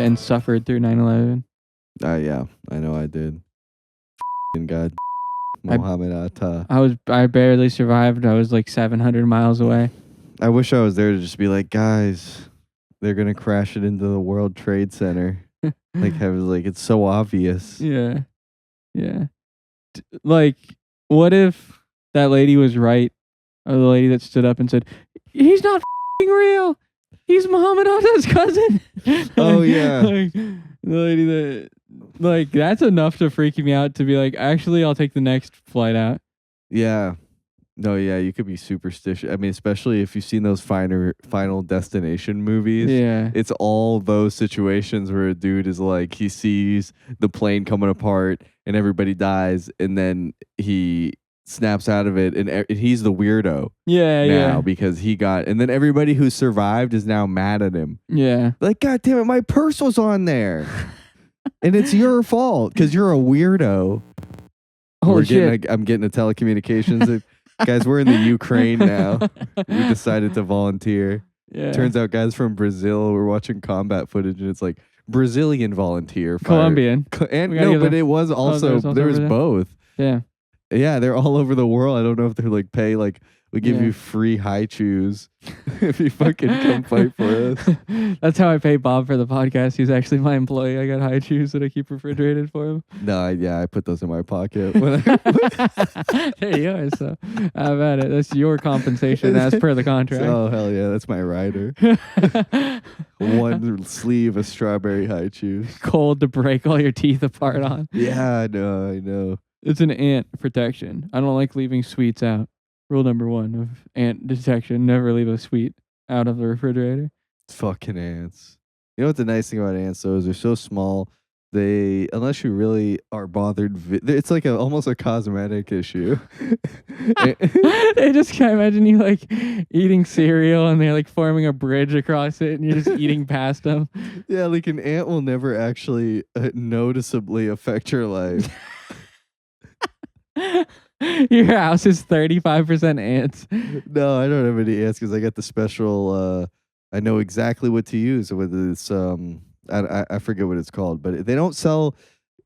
and suffered through 9/11. Yeah, I know I did. God, Muhammad Atta. I barely survived. I was like 700 miles away. I wish I was there to just be like, guys, they're gonna crash it into the World Trade Center. It's so obvious. Yeah. Like, what if that lady was right? Or the lady that stood up and said, "He's not real. He's Muhammad Atta's cousin." Oh yeah. The lady that that's enough to freak me out to be like, actually, I'll take the next flight out. Yeah. No, yeah, you could be superstitious. I mean, especially if you've seen those Final Destination movies. Yeah. It's all those situations where a dude is like, he sees the plane coming apart and everybody dies, and then he snaps out of it, and he's the weirdo. Yeah. Because he got, and then everybody who survived is now mad at him. Yeah. Like, God damn it, my purse was on there. And it's your fault because you're a weirdo. Holy shit. I'm getting a telecommunications. Guys, we're in the Ukraine now. We decided to volunteer. Yeah. Turns out guys from Brazil were watching combat footage, and it's like Brazilian volunteer. Colombian. And no, but it was also, there was both. Yeah. Yeah, they're all over the world. I don't know if they're like pay, like, we give you free high chews if you fucking come fight for us. That's how I pay Bob for the podcast. He's actually my employee. I got high chews that I keep refrigerated for him. No, I put those in my pocket. There you are. So how about it? That's your compensation as per the contract. Oh, hell yeah. That's my rider. One sleeve of strawberry high chews. Cold to break all your teeth apart on. Yeah, I know. It's an ant protection. I don't like leaving sweets out. Rule number 1 of ant detection: never leave a sweet out of the refrigerator. Fucking ants. You know what the nice thing about ants though is they're so small. They, unless you really are bothered, it's like almost a cosmetic issue. They just can't imagine you like eating cereal and they're like forming a bridge across it and you're just eating past them. Yeah, like an ant will never actually noticeably affect your life. Your house is 35% ants. No, I don't have any ants because I got the special. I know exactly what to use with this. I forget what it's called, but they don't sell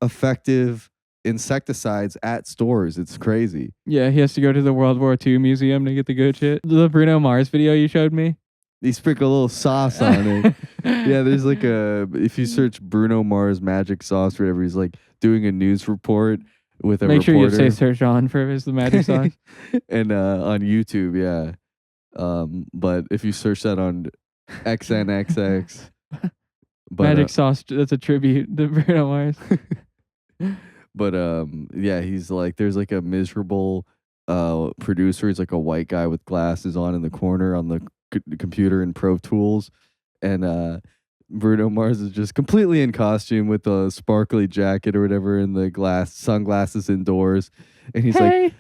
effective insecticides at stores. It's crazy. Yeah, he has to go to the World War II museum to get the good shit. The Bruno Mars video you showed me. He sprinkle a little sauce on it. Yeah, there's like if you search Bruno Mars magic sauce or whatever, he's like doing a news report with a Make reporter. sure you say search on for the magic sauce. And on YouTube, yeah. But if you search that on XNXX, magic sauce, that's a tribute to Bruno Mars. But yeah, he's like, there's like a miserable producer. He's like a white guy with glasses on in the corner on the computer in Pro Tools, and Bruno Mars is just completely in costume with a sparkly jacket or whatever, and the sunglasses indoors, and he's hey.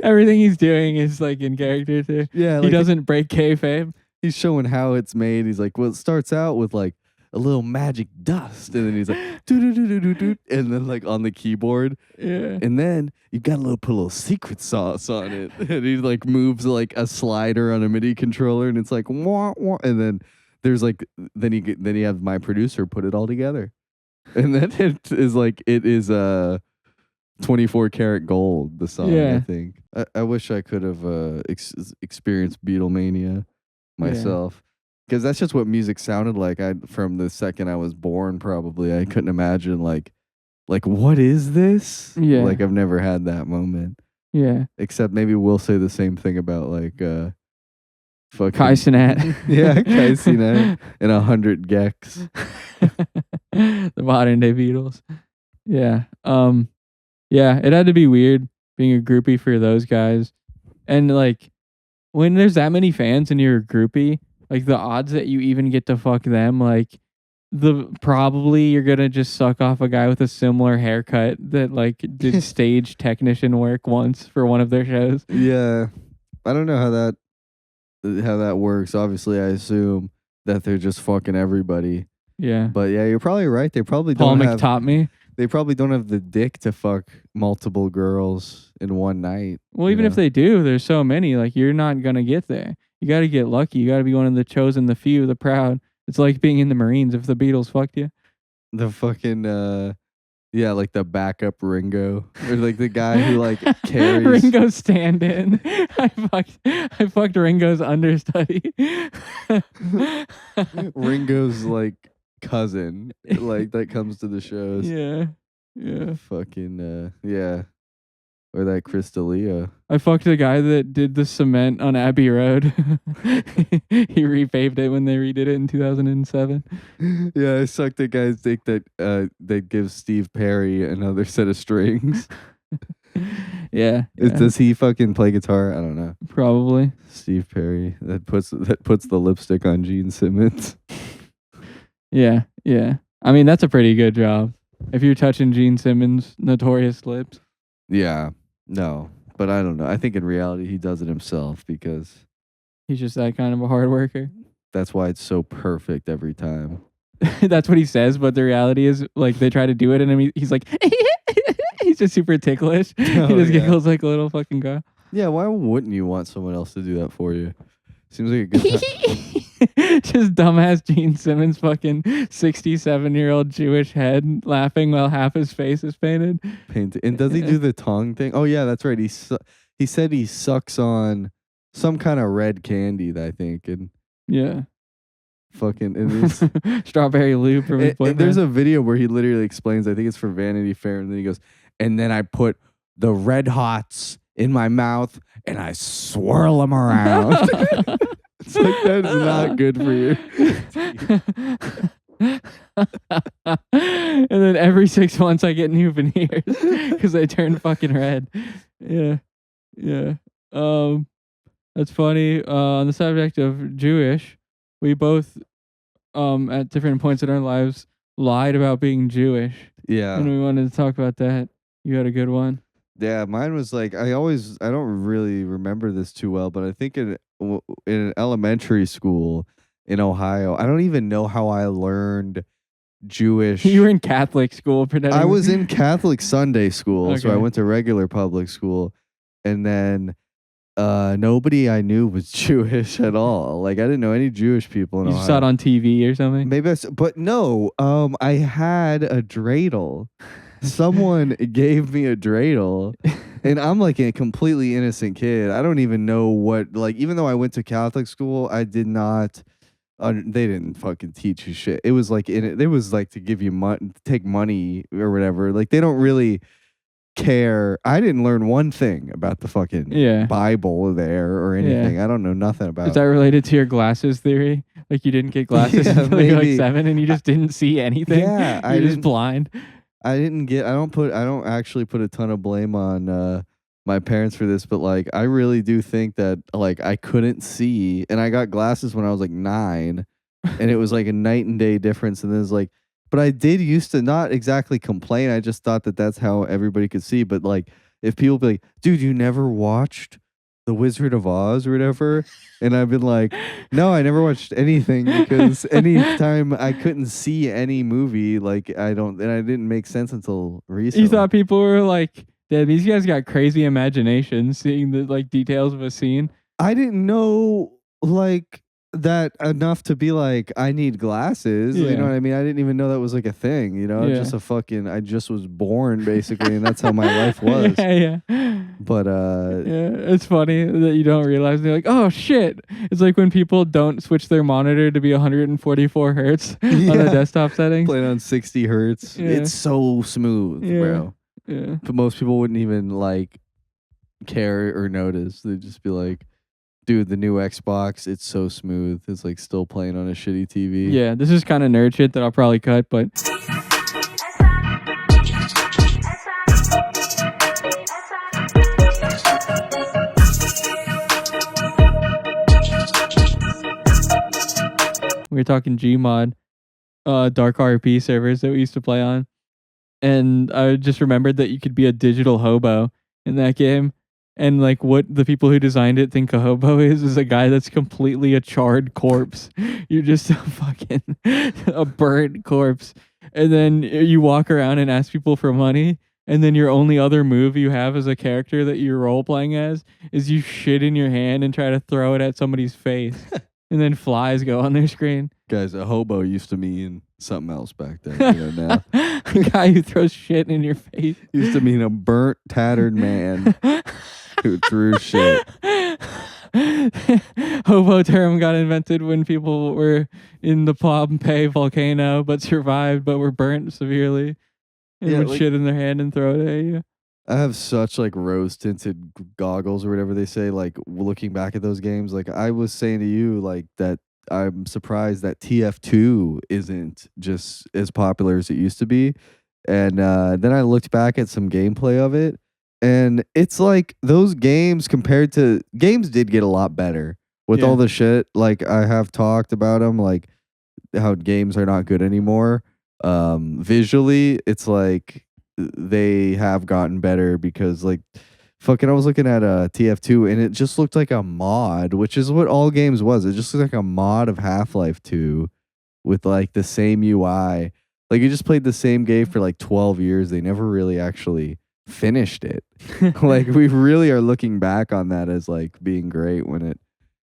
Everything he's doing is like in character too. Yeah, he doesn't break kayfabe. He's showing how it's made. He's like, well, it starts out with like a little magic dust, and then he's like, and then like on the keyboard, yeah, and then you got put a little secret sauce on it, and he like moves like a slider on a MIDI controller, and it's like wah, wah, and then there's like then you have my producer put it all together, and then it is 24 karat gold, the song. Yeah. I think I wish I could have experienced BeatleMania myself. Because that's just what music sounded like. From the second I was born, probably I couldn't imagine like what is this? Yeah, like I've never had that moment. Yeah, except maybe we'll say the same thing about like fucking Kai Cenat. Yeah, Kai Cenat and 100 Gex. The modern day Beatles. Yeah, yeah. It had to be weird being a groupie for those guys, and like when there's that many fans and you're a groupie. Like the odds that you even get to fuck them, like probably you're gonna just suck off a guy with a similar haircut that like did stage technician work once for one of their shows. Yeah, I don't know how that works. Obviously, I assume that they're just fucking everybody. Yeah, but yeah, you're probably right. They probably Paul McToppme. They probably don't have the dick to fuck multiple girls in one night. Well, even if they do, there's so many. Like you're not gonna get there. You got to get lucky. You got to be one of the chosen, the few, the proud. It's like being in the Marines if the Beatles fucked you. The fucking yeah, like the backup Ringo, or like the guy who like carries Ringo stand-in. I fucked Ringo's understudy. Ringo's like cousin, like that comes to the shows. Yeah. Fucking yeah. Or that Chris D'Elia. I fucked the guy that did the cement on Abbey Road. He repaved it when they redid it in 2007. Yeah, I sucked the guy's dick that gives Steve Perry another set of strings. Yeah. Does he fucking play guitar? I don't know. Probably. Steve Perry that puts the lipstick on Gene Simmons. Yeah. I mean, that's a pretty good job. If you're touching Gene Simmons' notorious lips. Yeah. No, but I don't know. I think in reality he does it himself because he's just that kind of a hard worker. That's why it's so perfect every time. That's what he says, but the reality is, like, they try to do it, and he's like, he's just super ticklish. He just giggles like a little fucking guy. Yeah, why wouldn't you want someone else to do that for you? Seems like a good time. Just dumbass Gene Simmons, fucking 67-year-old Jewish head laughing while half his face is painted. And does he do the tongue thing? Oh yeah, that's right. He said he sucks on some kind of red candy, I think, and yeah, fucking and strawberry loop. And there's a video where he literally explains. I think it's for Vanity Fair, and then he goes, and then I put the red hots in my mouth and I swirl them around. It's like, that's not good for you. And then every 6 months I get new veneers because they turn fucking red. Yeah. That's funny. On the subject of Jewish, we both at different points in our lives lied about being Jewish. Yeah. And we wanted to talk about that. You had a good one. Yeah, mine was like, I don't really remember this too well, but I think in an elementary school in Ohio, I don't even know how I learned Jewish. You were in Catholic school. I was in Catholic Sunday school, okay. So I went to regular public school, and then nobody I knew was Jewish at all. Like, I didn't know any Jewish people in Ohio. You saw it on TV or something? Maybe, but no, I had a dreidel. Someone gave me a dreidel, and I'm like a completely innocent kid. I don't even know what, like, even though I went to Catholic school, I did not, they didn't fucking teach you shit. It was like, it was like to give you take money or whatever. Like, they don't really care. I didn't learn one thing about the fucking Bible there or anything. I don't know nothing about it. Is that related to your glasses theory? Like, you didn't get glasses until you were like 7 and you just didn't see anything? Yeah. You're just blind. I don't actually put a ton of blame on my parents for this, but like, I really do think that like I couldn't see, and I got glasses when I was like 9, and it was like a night and day difference. And then it's like, but I did used to not exactly complain. I just thought that that's how everybody could see. But like, if people be like, dude, you never watched The Wizard of Oz or whatever? And I've been like, no, I never watched anything, because anytime I couldn't see any movie, like and I didn't make sense until recently. You thought people were like, damn, these guys got crazy imagination seeing the like details of a scene. I didn't know like that enough to be like, I need glasses. You know what I mean? I didn't even know that was like a thing, you know? Just I just was born basically, and that's how my life was. Yeah. But it's funny that you don't realize. They're like, oh shit. It's like when people don't switch their monitor to be 144 hertz on the desktop settings. Playing on 60 hertz. It's so smooth, bro. Yeah. But most people wouldn't even like care or notice. They'd just be like, dude, the new Xbox, it's so smooth. It's like still playing on a shitty TV. Yeah, this is kind of nerd shit that I'll probably cut, but we were talking GMOD, Dark RP servers that we used to play on. And I just remembered that you could be a digital hobo in that game. And like what the people who designed it think a hobo is a guy that's completely a charred corpse. You're just a burnt corpse. And then you walk around and ask people for money. And then your only other move you have as a character that you're role playing as is you shit in your hand and try to throw it at somebody's face. And then flies go on their screen. Guys, a hobo used to mean something else back then. You know, now A guy who throws shit in your face. used to mean a burnt, tattered man who threw shit. Hobo term got invented when people were in the Pompeii volcano but survived but were burnt severely and Yeah, would like- shit in their hand and throw it at you. I have such like rose tinted goggles or whatever they say. Like looking back at those games, like I was saying to you, like that I'm surprised that TF2 isn't just as popular as it used to be. And then I looked back at some gameplay of it, and it's like those games compared to games did get a lot better with all Yeah. the shit. Like I have talked about them, like how games are not good anymore. Visually, it's like they have gotten better because like fucking I was looking at TF2 and it just looked like a mod, which is what all games was. It just looked like a mod of Half-Life 2 with like the same UI. Like you just played the same game for like 12 years. They never really actually finished it. Like we really are looking back on that as like being great when it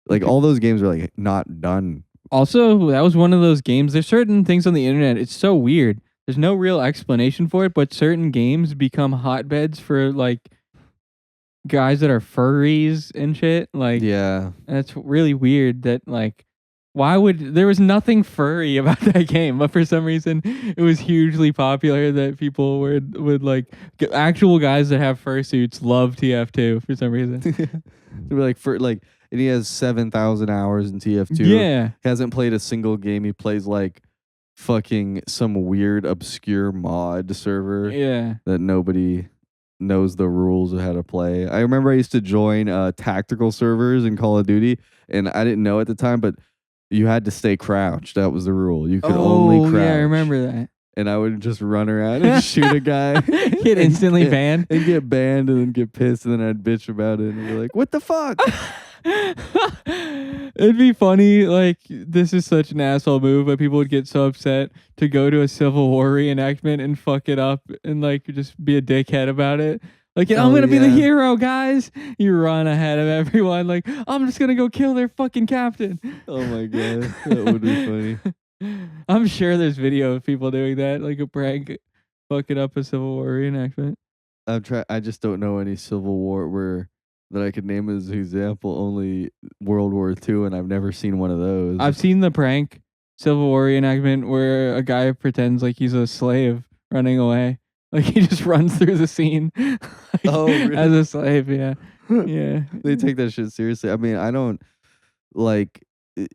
like all those games are like not done. Also, that was one of those games. There's certain things on the internet. It's so weird. There's no real explanation for it, but certain games become hotbeds for like guys that are furries and shit. Like, Yeah. that's really weird. That like, why would there was nothing furry about that game, but for some reason it was hugely popular that people would like actual guys that have fursuits love TF2 for some reason. They'd be like for like, and he has 7,000 hours in TF2. Yeah, He hasn't played a single game. He plays like fucking some weird obscure mod server yeah. that nobody knows the rules of how to play. I remember I used to join tactical servers in Call of Duty, and I didn't know at the time, but you had to stay crouched. That was the rule. You could only crouch. Yeah, I remember that. And I would just run around and shoot a guy. Get instantly banned. And get banned and then get pissed, and then I'd bitch about it and be like, what the fuck? It'd be funny, like, this is such an asshole move, but people would get so upset to go to a Civil War reenactment and fuck it up and, like, just be a dickhead about it. Like, I'm gonna be the hero, guys. You run ahead of everyone, like, I'm just gonna go kill their fucking captain. Oh my god, that would be funny. I'm sure there's video of people doing that, like a prank, fucking up a Civil War reenactment. I just don't know any Civil War where that I could name as an example. Only World War II, and I've never seen one of those. I've seen the prank Civil War reenactment where a guy pretends like he's a slave running away. Like he just runs through the scene like, really? as a slave. Yeah. Yeah. They take that shit seriously. I mean, I don't like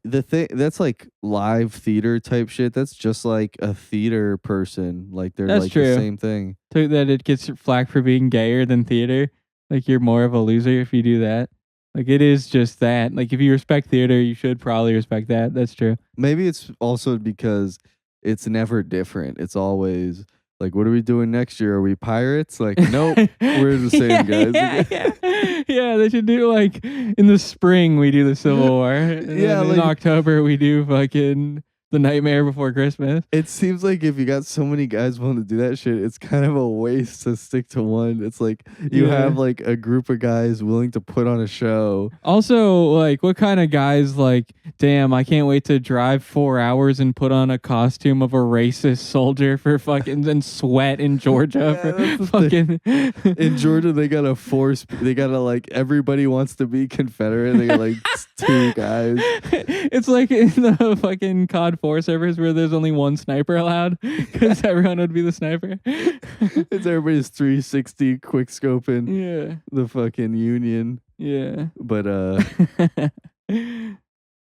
the thing that's like live theater type shit. That's just like a theater person. Like they're That's like true. the same thing. So that it gets flack for being gayer than theater. Like you're more of a loser if you do that. Like it is just that. Like if you respect theater, you should probably respect that. That's true. Maybe it's also because it's never different. It's always like, what are we doing next year? Are we pirates? Like, nope, we're the same guys. Yeah, they should do like in the spring we do the Civil War. And Yeah, then in like- October we do fucking The Nightmare Before Christmas. It seems like if you got so many guys willing to do that shit, it's kind of a waste to stick to one. It's like you Yeah. have like a group of guys willing to put on a show. Also, like, what kind of guys like, damn, I can't wait to drive 4 hours and put on a costume of a racist soldier for fucking and sweat in Georgia Yeah, that's for the fucking. In Georgia, they gotta force. They gotta like everybody wants to be Confederate. They got like two guys. It's like in the fucking COD 4 servers where there's only one sniper allowed because everyone would be the sniper. It's everybody's 360 quick scoping Yeah. the fucking Union. Yeah. But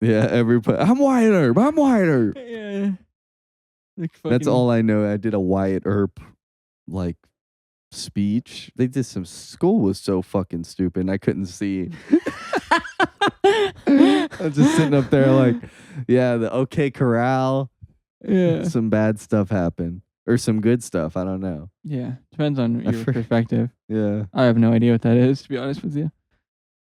yeah, everybody. I'm Wyatt Earp. Yeah. Like That's fucking- all I know. I did a Wyatt Earp like speech. They did some. School was so fucking stupid. I couldn't see. I'm just sitting up there like, yeah, the OK Corral. Yeah. Some bad stuff happened or some good stuff. I don't know. Yeah. Depends on I your forget. perspective. Yeah. I have no idea what that is, to be honest with you.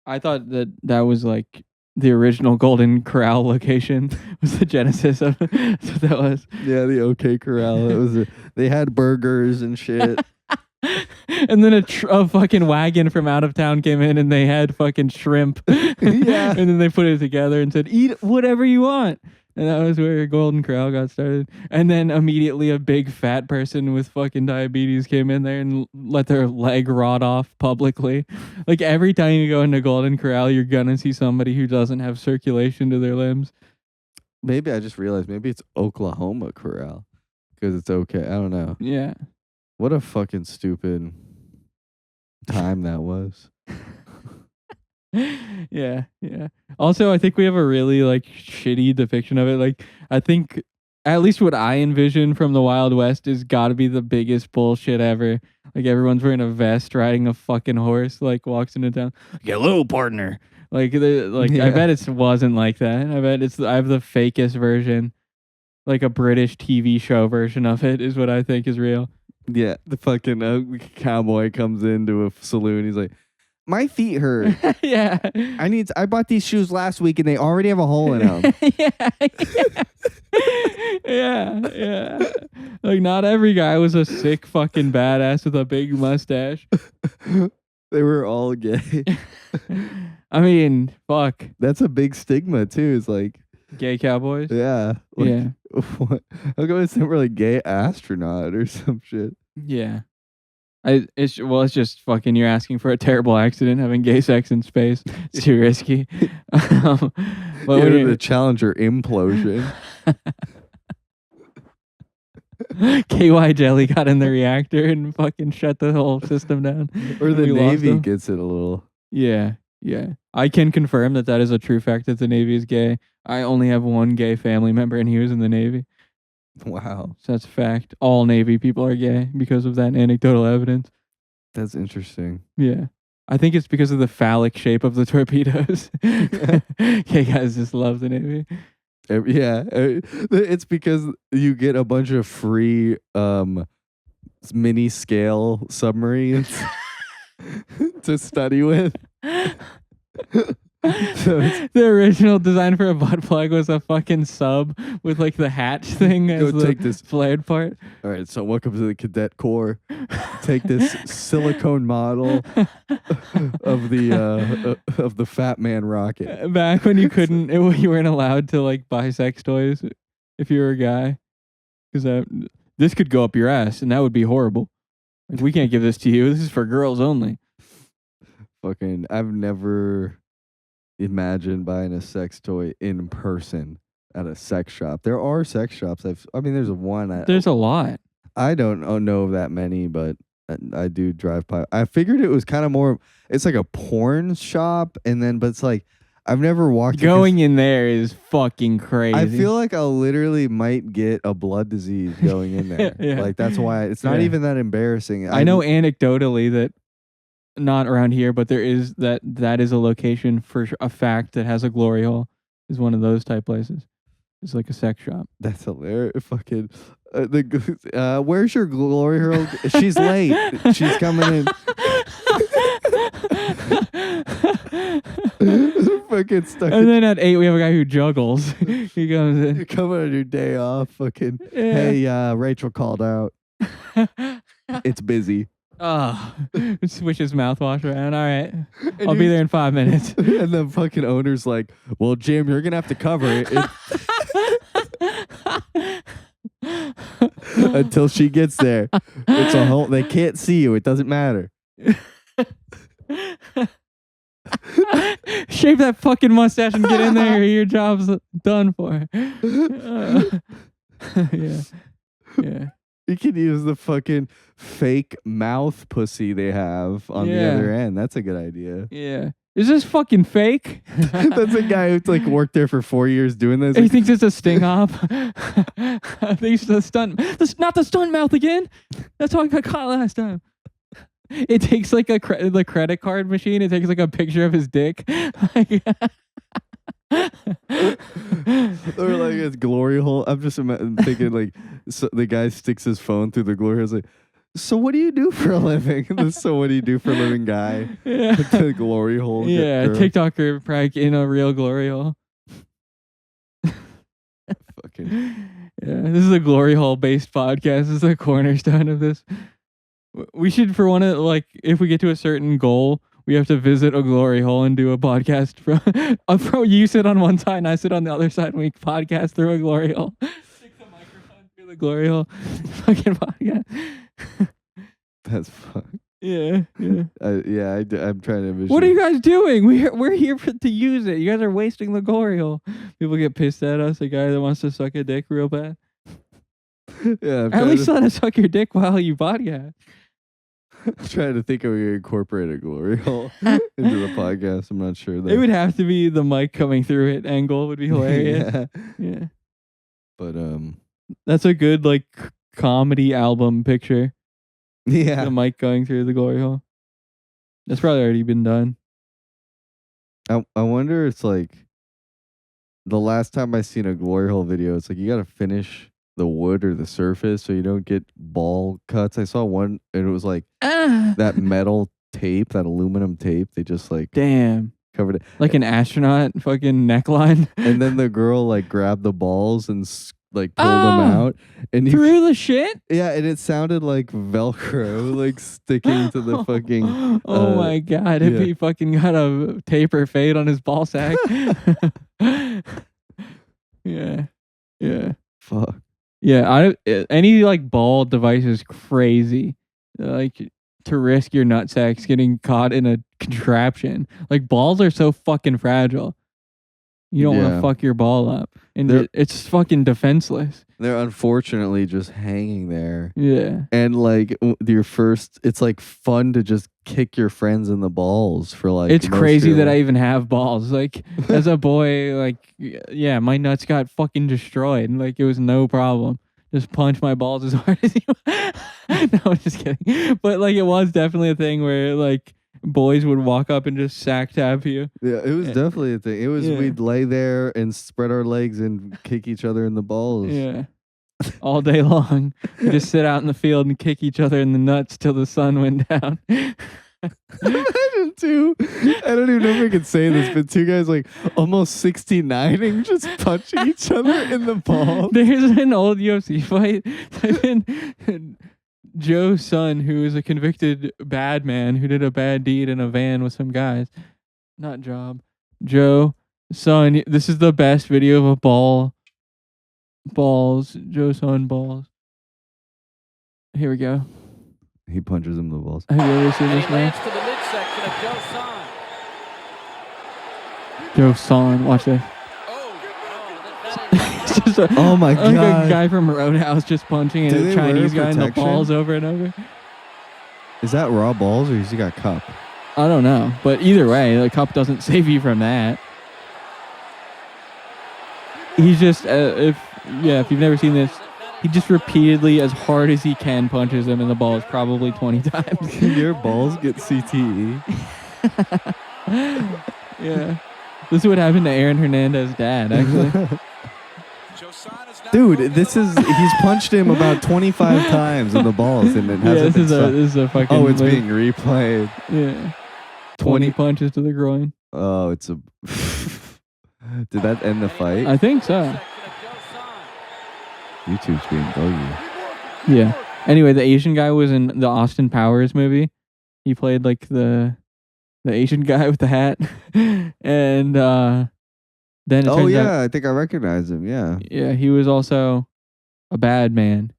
I thought that was like the original Golden Corral location was the genesis of that's what that was. Yeah, the OK Corral. It was. They had burgers and shit. And then a fucking wagon from out of town came in and they had fucking shrimp. Yeah. And then they put it together and said, eat whatever you want. And that was where Golden Corral got started. And then immediately a big fat person with fucking diabetes came in there and let their leg rot off publicly. Like every time you go into Golden Corral, you're gonna see somebody who doesn't have circulation to their limbs. Maybe I just realized maybe it's Oklahoma Corral because it's okay. I don't know. Yeah. What a fucking stupid time that was. Yeah. Also, I think we have a really like shitty depiction of it. Like, I think at least what I envision from the Wild West is got to be the biggest bullshit ever. Like everyone's wearing a vest, riding a fucking horse, like walks into town. Hello, partner. Like, I bet it wasn't like that. I bet I have the fakest version, like a British TV show version of it, is what I think is real. Yeah, the fucking cowboy comes into a saloon. He's like, my feet hurt. Yeah. I bought these shoes last week and they already have a hole in them. Yeah. Like, not every guy was a sick fucking badass with a big mustache. They were all gay. I mean, fuck. That's a big stigma too. It's like gay cowboys. Yeah. Like, yeah. What? How come it's never like gay astronaut or some shit? Yeah. It's just fucking, you're asking for a terrible accident having gay sex in space. It's too risky. But when the Challenger implosion. KY Jelly got in the reactor and fucking shut the whole system down. Or the Navy gets it a little. Yeah. I can confirm that is a true fact that the Navy is gay. I only have one gay family member and he was in the Navy. Wow. So that's a fact. All Navy people are gay because of that anecdotal evidence. That's interesting. Yeah. I think it's because of the phallic shape of the torpedoes. Gay guys just love the Navy. Yeah. It's because you get a bunch of free mini scale submarines to study with. So the original design for a butt plug was a fucking sub with like the hatch thing as the take this flared part. All right, so welcome to the Cadet Corps. Take this silicone model of the Fat Man rocket. Back when you couldn't, you weren't allowed to like buy sex toys if you were a guy, because this could go up your ass and that would be horrible. Like, we can't give this to you. This is for girls only. Fucking, I've never imagined buying a sex toy in person at a sex shop. There are sex shops. There's one. There's a lot. I don't know of that many, but I do drive by. I figured it was kind of more. It's like a porn shop, but it's like I've never walked. Going in there is fucking crazy. I feel like I literally might get a blood disease going in there. Yeah. Like that's why it's not even that embarrassing. I know anecdotally that. Not around here, but there is that is a location for a fact that has a glory hole. Is one of those type places. It's like a sex shop. That's hilarious. Fucking where's your glory hole? She's late. She's coming in. Fucking stuck. And then at 8 we have a guy who juggles. He comes in. You're coming on your day off. Fucking. Yeah. Hey, Rachel called out. It's busy. Switch his mouthwash around. All right. I'll be there in 5 minutes. And the fucking owner's like, well, Jim, you're going to have to cover it. Until she gets there. It's a whole, they can't see you. It doesn't matter. Shave that fucking mustache and get in there. Your job's done for. Yeah. You can use the fucking fake mouth pussy they have on the other end. That's a good idea. Yeah. Is this fucking fake? That's a guy who's like worked there for 4 years doing this. He thinks it's a sting op. I think it's the stunt. Not the stunt mouth again. That's how I got caught last time. It takes like the credit card machine. It takes like a picture of his dick. Or like his glory hole. I'm just thinking like the guy sticks his phone through the glory hole. It's like, so what do you do for a living? So what do you do for a living, guy? Yeah. The glory hole. Yeah, TikToker prank in a real glory hole. Fucking. Yeah, this is a glory hole based podcast. This is a cornerstone of this. We should, for one of, like, if we get to a certain goal, we have to visit a glory hole and do a podcast from you sit on one side and I sit on the other side and we podcast through a glory hole. Stick the microphone through the glory hole. Fucking podcast. That's fun. Yeah. I'm trying to envision. What are you guys doing? We're here to use it. You guys are wasting the glory hole. People get pissed at us. A guy that wants to suck a dick real bad. Yeah. At least let us suck your dick while you podcast. I'm trying to think of we incorporate a glory hole into the podcast. I'm not sure though. It would have to be the mic coming through it angle would be hilarious. Yeah. But that's a good like comedy album picture. Yeah. The mic going through the glory hole. That's probably already been done. I wonder it's like the last time I seen a glory hole video, it's like you gotta finish the wood or the surface so you don't get ball cuts. I saw one and it was like that metal tape, that aluminum tape. They just like damn covered it like an astronaut fucking neckline. And then the girl like grabbed the balls and like pulled them out and through the shit. Yeah, and it sounded like Velcro, like sticking to the fucking. Oh my god! If he fucking got a taper fade on his ball sack. Yeah. Fuck. Yeah, any like ball device is crazy. Like to risk your nut sacks getting caught in a contraption. Like balls are so fucking fragile. You don't want to fuck your ball up, and it's fucking defenseless. They're unfortunately just hanging there. Yeah, and like it's like fun to just kick your friends in the balls for like. It's crazy that I even have balls. Like as a boy, like yeah, my nuts got fucking destroyed, and like it was no problem. Just punch my balls as hard as you. No, I'm just kidding. But like it was definitely a thing where like boys would walk up and just sack tap you. Yeah, it was definitely a thing. It was we'd lay there and spread our legs and kick each other in the balls. Yeah. All day long. We just sit out in the field and kick each other in the nuts till the sun went down. Imagine too. I don't even know if I could say this, but two guys like almost 69ing just punching each other in the balls. There's an old UFC fight. Type in Joe's son, who is a convicted bad man who did a bad deed in a van with some guys. Not Job. Joe, son. This is the best video of a balls. Joe's son, balls. Here we go. He punches him in the balls. Have you ever seen this man? To the midsection of Joe's son. Joe's son. Watch this. It's just oh my god! Like a guy from Roadhouse just punching a Chinese guy in the balls over and over. Is that raw balls or has he got cup? I don't know, but either way, the cup doesn't save you from that. He's just if you've never seen this, he just repeatedly, as hard as he can, punches him in the balls probably 20 times. Your balls get CTE. Yeah, this is what happened to Aaron Hernandez's dad, actually. Dude, he's punched him about 25 times in the balls and it hasn't been this is a fucking. Oh, it's being replayed. Yeah, 20 punches to the groin. Oh, it's a. Did that end the fight? I think so. YouTube's being buggy. Yeah. Anyway, the Asian guy was in the Austin Powers movie. He played like the Asian guy with the hat, and then it turns out, I think I recognize him. Yeah. Yeah, he was also a bad man.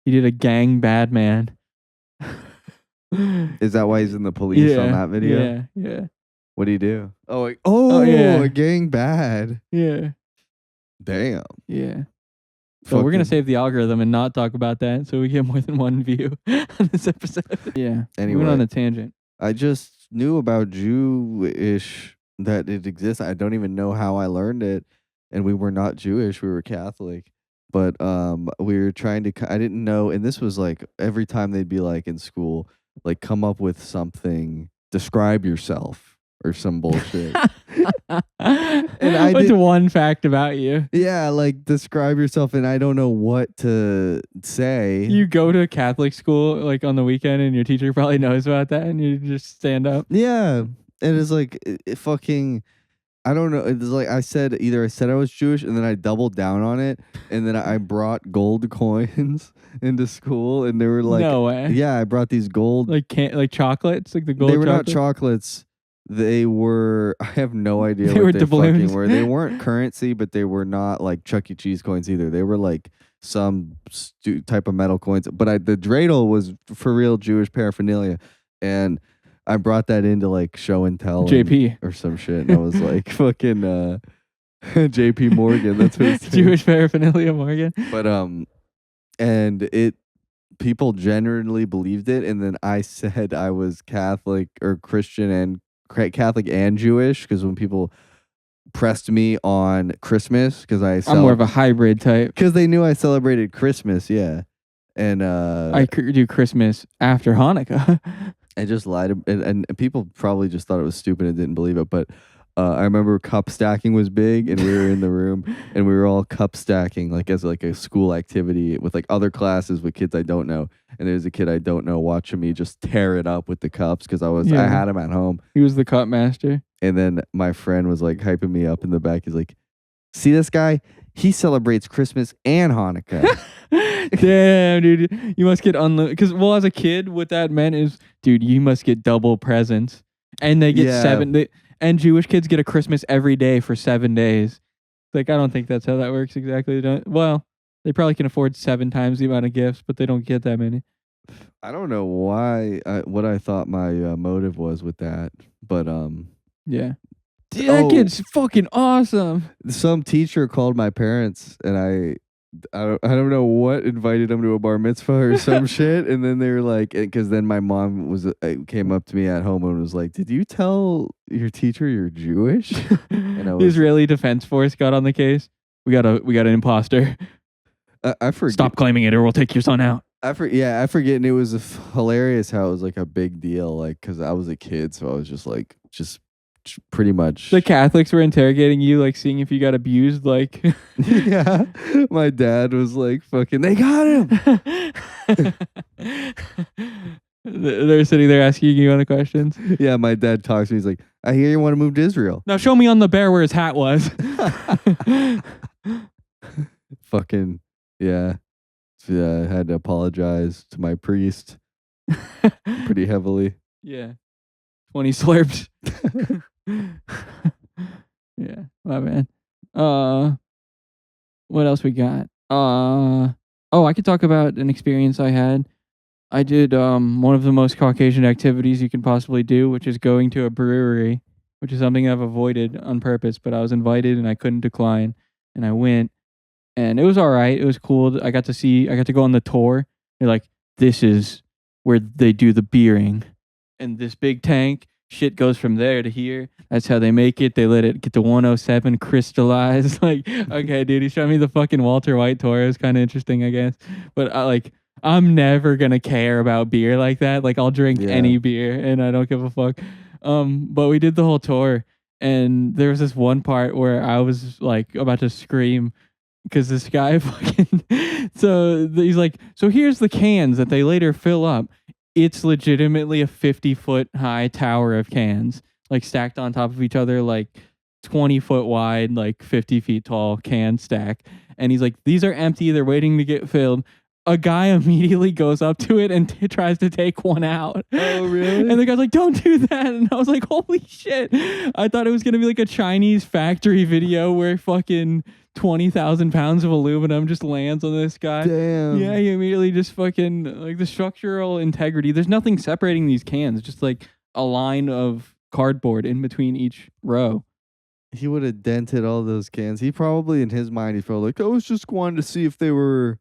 He did a gang bad man. Is that why he's in the police on that video? Yeah. What do you do? Oh, a gang bad. Yeah. Damn. Yeah. So we're gonna save the algorithm and not talk about that, so we get more than one view on this episode. Yeah. Anyway, we went on a tangent. I just knew about Jewish that it exists. I don't even know how I learned it, and we were not Jewish. We were Catholic, but we were trying to. I didn't know, and this was like every time they'd be like in school, like come up with something, describe yourself. Or some bullshit. And what's one fact about you? Yeah, like describe yourself, and I don't know what to say. You go to Catholic school like on the weekend, and your teacher probably knows about that, and you just stand up. Yeah, and it's like it fucking. I don't know. It's like I said I was Jewish, and then I doubled down on it, and then I brought gold coins into school, and they were like, no way. Yeah, I brought these gold like chocolates, like the gold. They were not chocolates. They were. I have no idea They were what they doubloons. fucking were. They weren't currency, but they were not like Chuck E. Cheese coins either. They were like some type of metal coins. But the dreidel was for real Jewish paraphernalia, and I brought that into like show and tell JP. or some shit, and I was like fucking JP Morgan. That's what it's Jewish paraphernalia Morgan. But and people generally believed it, and then I said I was Catholic or Christian and Catholic and Jewish because when people pressed me on Christmas because I'm more of a hybrid type because they knew I celebrated Christmas, yeah, and I do Christmas after Hanukkah. I just lied, and people probably just thought it was stupid and didn't believe it, but. I remember cup stacking was big, and we were in the room, and we were all cup stacking, like as like a school activity with like other classes with kids I don't know. And there's a kid I don't know watching me just tear it up with the cups because I had him at home. He was the cup master. And then my friend was like hyping me up in the back. He's like, "See this guy? He celebrates Christmas and Hanukkah." Damn, dude, you must get unlimited. Because as a kid, what that meant is, dude, you must get double presents, and they get 7. And Jewish kids get a Christmas every day for 7 days. Like, I don't think that's how that works exactly. Well, they probably can afford 7 times the amount of gifts, but they don't get that many. I don't know what I thought my motive was with that, but yeah. Dude, that kid's fucking awesome. Some teacher called my parents, and I don't know what invited them to a bar mitzvah or some shit, and then they were like, because then my mom came up to me at home and was like, "Did you tell your teacher you're Jewish?" And the Israeli Defense Force got on the case. We got an imposter. I forget. Stop claiming it, or we'll take your son out. I forget, and it was hilarious how it was like a big deal, like because I was a kid, so I was just pretty much the Catholics were interrogating you, like seeing if you got abused, like yeah. My dad was like, "Fucking, they got him." They're sitting there asking you other questions. Yeah, my dad talks to me. He's like, "I hear you want to move to Israel. Now show me on the bear where his hat was." Fucking yeah. I had to apologize to my priest pretty heavily. Yeah, 20 slurps. Yeah, my man. What else we got? I could talk about an experience I had. I did one of the most Caucasian activities you can possibly do, which is going to a brewery, which is something I've avoided on purpose, but I was invited and I couldn't decline, and I went, and it was all right. It was cool. I got to go on the tour. They're like, "This is where they do the beering, and this big tank." Shit goes from there to here. That's how they make it. They let it get to 107 crystallized. Like, okay, dude, he showed me the fucking Walter White tour. It was kind of interesting, I guess. But I'm never gonna care about beer like that. Like, I'll drink any beer, and I don't give a fuck. But we did the whole tour, and there was this one part where I was like about to scream because this guy fucking. He's like, "So here's the cans that they later fill up." It's legitimately a 50-foot high tower of cans, like stacked on top of each other, like 20 foot wide, like 50 feet tall can stack. And he's like, "These are empty. They're waiting to get filled." A guy immediately goes up to it and tries to take one out. Oh, really? And the guy's like, "Don't do that." And I was like, holy shit. I thought it was going to be like a Chinese factory video where fucking 20,000 pounds of aluminum just lands on this guy. Damn. Yeah, he immediately just fucking, like, the structural integrity. There's nothing separating these cans, just like a line of cardboard in between each row. He would have dented all those cans. He probably, in his mind, he felt like, "I was just wanting to see if they were."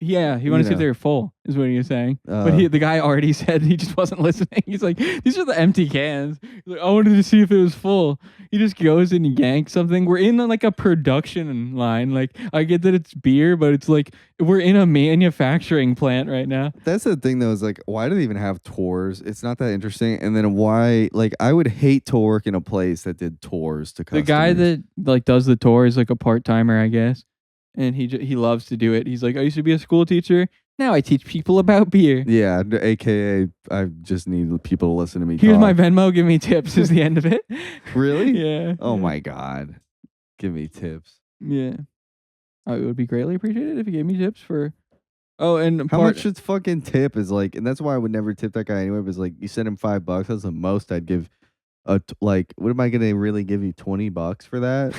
Yeah, he wanted to see if they were full, is what he was saying. But the guy already said he just wasn't listening. He's like, "These are the empty cans." He's like, "I wanted to see if it was full." He just goes and yanks something. We're in like a production line. Like, I get that it's beer, but it's like we're in a manufacturing plant right now. That's the thing, though, is like, why do they even have tours? It's not that interesting. And then why, like, I would hate to work in a place that did tours to customers. The guy that like does the tour is like a part-timer, I guess. And he loves to do it. He's like, "I used to be a school teacher. Now I teach people about beer." Yeah, AKA, I just need people to listen to me Here's talk. my Venmo. Give me tips is the end of it. Really? Yeah. Oh my God. Give me tips. Yeah. It would be greatly appreciated if you gave me tips for... Oh, and how much should fucking tip is like, and that's why I would never tip that guy anyway, because like, you send him $5, that's the most I'd give like, what am I gonna really give you $20 for that?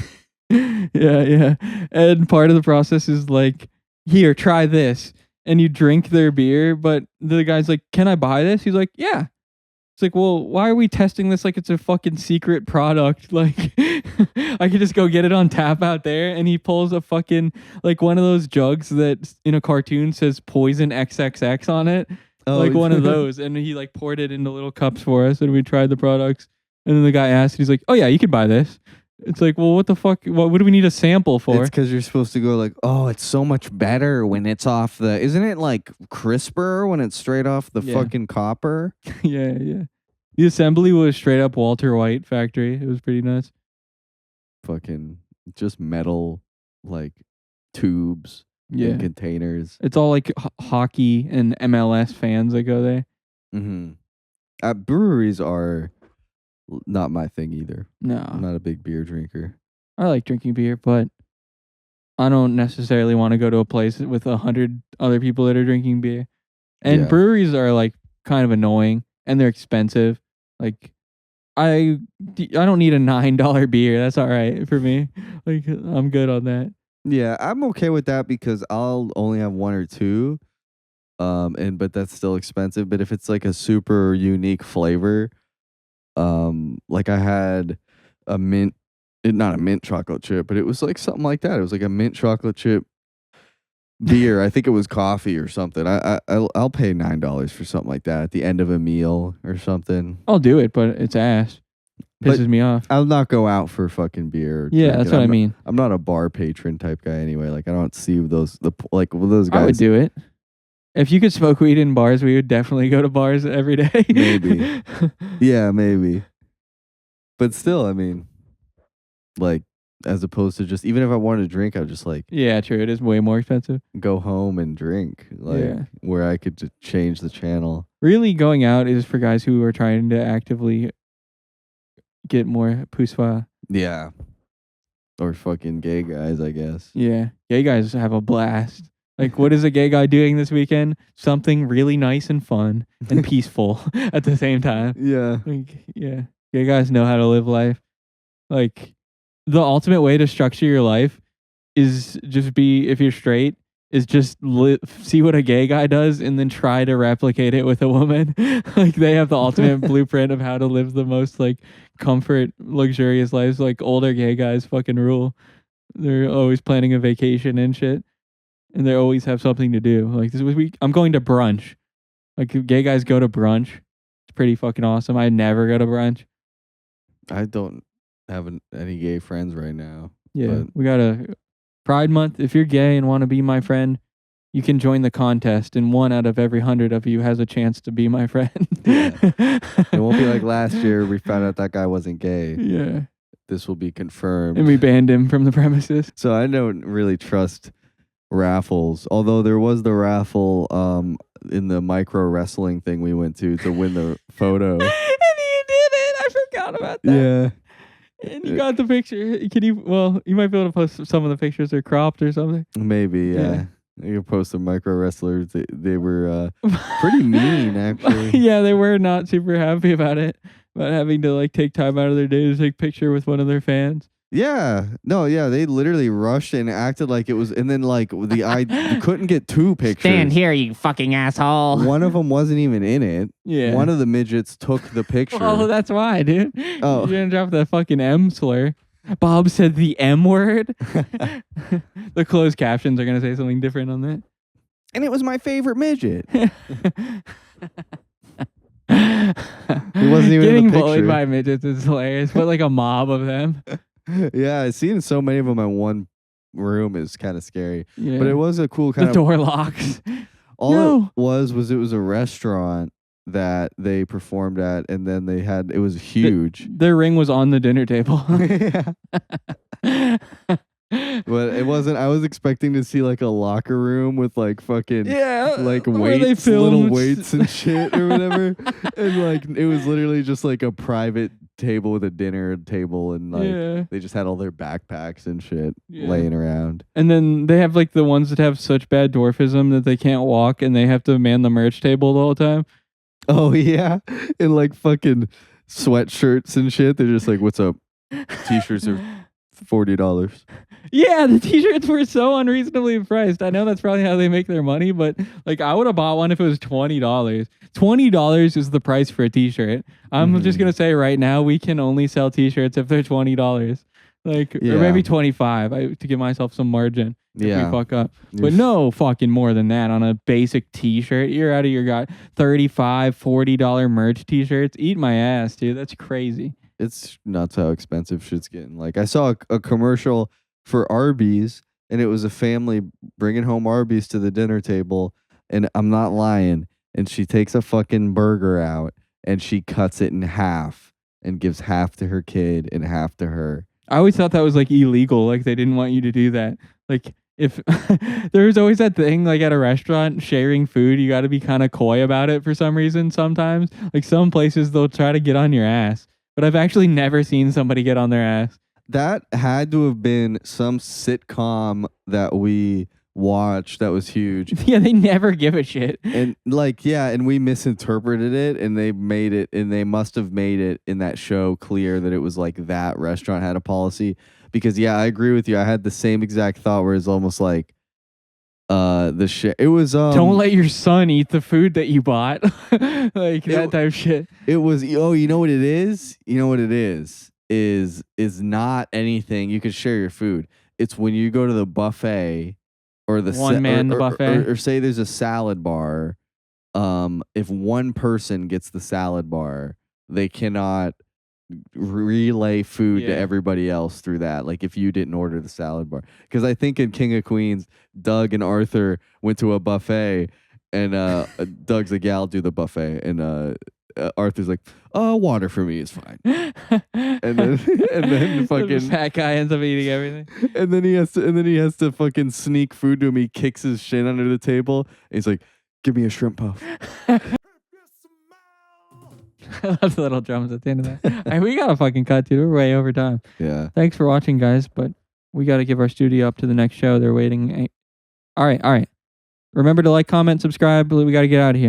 Yeah. And part of the process is like, here, try this. And you drink their beer, but the guy's like, can I buy this? He's like, yeah. It's like, well, why are we testing this like it's a fucking secret product? Like, I could just go get it on tap out there. And he pulls a fucking, like one of those jugs that in a cartoon says Poison XXX on it. Like one of those. And he like poured it into little cups for us. And we tried the products. And then the guy asked, he's like, oh yeah, you could buy this. It's like, well, what the fuck? What do we need a sample for? It's because you're supposed to go like, oh, it's so much better when it's off the. Isn't it like crisper when it's straight off the fucking copper? Yeah. The assembly was straight up Walter White factory. It was pretty nuts. Fucking just metal like tubes and containers. It's all like hockey and MLS fans that go there. Mm-hmm. Breweries are not my thing either. No. I'm not a big beer drinker. I like drinking beer, but I don't necessarily want to go to a place with 100 other people that are drinking beer. And breweries are like kind of annoying and they're expensive. Like I don't need a $9 beer. That's all right for me. Like I'm good on that. Yeah, I'm okay with that because I'll only have one or two. But that's still expensive. But if it's like a super unique flavor, like I had a not a mint chocolate chip, but it was like something like that. It was like a mint chocolate chip beer. I think it was coffee or something. I'll pay $9 for something like that at the end of a meal or something. I'll do it, but it's ass. Pisses me off. I'll not go out for fucking beer. Yeah, that's what I mean. I'm not a bar patron type guy anyway. Like I don't see those guys. I would do it. If you could smoke weed in bars, we would definitely go to bars every day. Maybe. Yeah, maybe. But still, I mean, like, as opposed to just, even if I wanted to drink, I'd just like... Yeah, true. It is way more expensive. Go home and drink. Like, where I could just change the channel. Really, going out is for guys who are trying to actively get more puswa. Yeah. Or fucking gay guys, I guess. Yeah. Gay guys have a blast. Like, what is a gay guy doing this weekend? Something really nice and fun and peaceful at the same time. Yeah. Like, yeah. Gay guys know how to live life. Like, the ultimate way to structure your life is just if you're straight, is just see what a gay guy does and then try to replicate it with a woman. Like, they have the ultimate blueprint of how to live the most, like, comfort, luxurious lives. Like, older gay guys fucking rule. They're always planning a vacation and shit. And they always have something to do. Like this week, I'm going to brunch. Like gay guys go to brunch. It's pretty fucking awesome. I never go to brunch. I don't have any gay friends right now. Yeah, we got a Pride Month. If you're gay and want to be my friend, you can join the contest. And 1 out of every 100 of you has a chance to be my friend. It won't be like last year. We found out that guy wasn't gay. Yeah. This will be confirmed. And we banned him from the premises. So I don't really trust raffles, although there was the raffle in the micro wrestling thing we went to win the photo. And you did it. I forgot about that. Yeah. And you got the picture. You might be able to post some of the pictures are cropped or something. Maybe, yeah. You can post the micro wrestlers. They were pretty mean, actually. Yeah, they were not super happy about it, about having to like take time out of their day to take a picture with one of their fans. Yeah. No, yeah. They literally rushed and acted like it was, and then like you couldn't get 2 pictures. Stand here, you fucking asshole. One of them wasn't even in it. Yeah. One of the midgets took the picture. Oh, that's why, dude. Oh. You didn't drop the fucking M slur. Bob said the M word. The closed captions are going to say something different on that. And it was my favorite midget. He wasn't even getting in the picture. bullied by midgets is hilarious, but like a mob of them. Yeah, seeing so many of them in one room is kind of scary. Yeah. But it was a cool kind the door locks. All it was a restaurant that they performed at, and then it was huge. Their ring was on the dinner table. Yeah. But it wasn't. I was expecting to see like a locker room with like fucking like weights, little weights and shit or whatever. And like it was literally just like a private table with a dinner table, and like they just had all their backpacks and shit laying around. And then they have like the ones that have such bad dwarfism that they can't walk and they have to man the merch table the whole time. Oh yeah, and like fucking sweatshirts and shit. They're just like, what's up? T-shirts are $40. Yeah, the t-shirts were so unreasonably priced. I know that's probably how they make their money, but like I would have bought one if it was $20. $20 is the price for a t-shirt. I'm just gonna say right now we can only sell t-shirts if they're $20. Like or maybe 25 to give myself some margin if we fuck up. But no fucking more than that on a basic t-shirt. You're out of your god. $35, $40 merch t-shirts. Eat my ass, dude. That's crazy. It's nuts how expensive shit's getting. Like I saw a commercial for Arby's, and it was a family bringing home Arby's to the dinner table, and I'm not lying. And she takes a fucking burger out and she cuts it in half and gives half to her kid and half to her. I always thought that was like illegal. Like they didn't want you to do that. Like if there was always that thing like at a restaurant sharing food, you got to be kind of coy about it for some reason. Sometimes like some places they'll try to get on your ass, but I've actually never seen somebody get on their ass. That had to have been some sitcom that we watched that was huge. Yeah, they never give a shit. And like, and we misinterpreted it, and they must have made it in that show clear that it was like that restaurant had a policy. Because I agree with you. I had the same exact thought where it's almost like it was don't let your son eat the food that you bought. Like that type of shit. It was you know what it is? You know what it is not anything. You can share your food. It's when you go to the buffet or the the buffet or say there's a salad bar. If one person gets the salad bar, they cannot relay food to everybody else through that. Like if you didn't order the salad bar, because I think in King of Queens, Doug and Arthur went to a buffet, and Doug's like, "Yeah, I'll do the buffet," and Arthur's like, water for me is fine. and then fucking the fat guy ends up eating everything. And then he has to fucking sneak food to him. He kicks his shin under the table. And he's like, "Give me a shrimp puff." I love the little drums at the end of that. All right, we gotta fucking cut, dude. We're way over time. Yeah. Thanks for watching, guys. But we gotta give our studio up to the next show. They're waiting. All right. Remember to like, comment, subscribe. We gotta get out of here.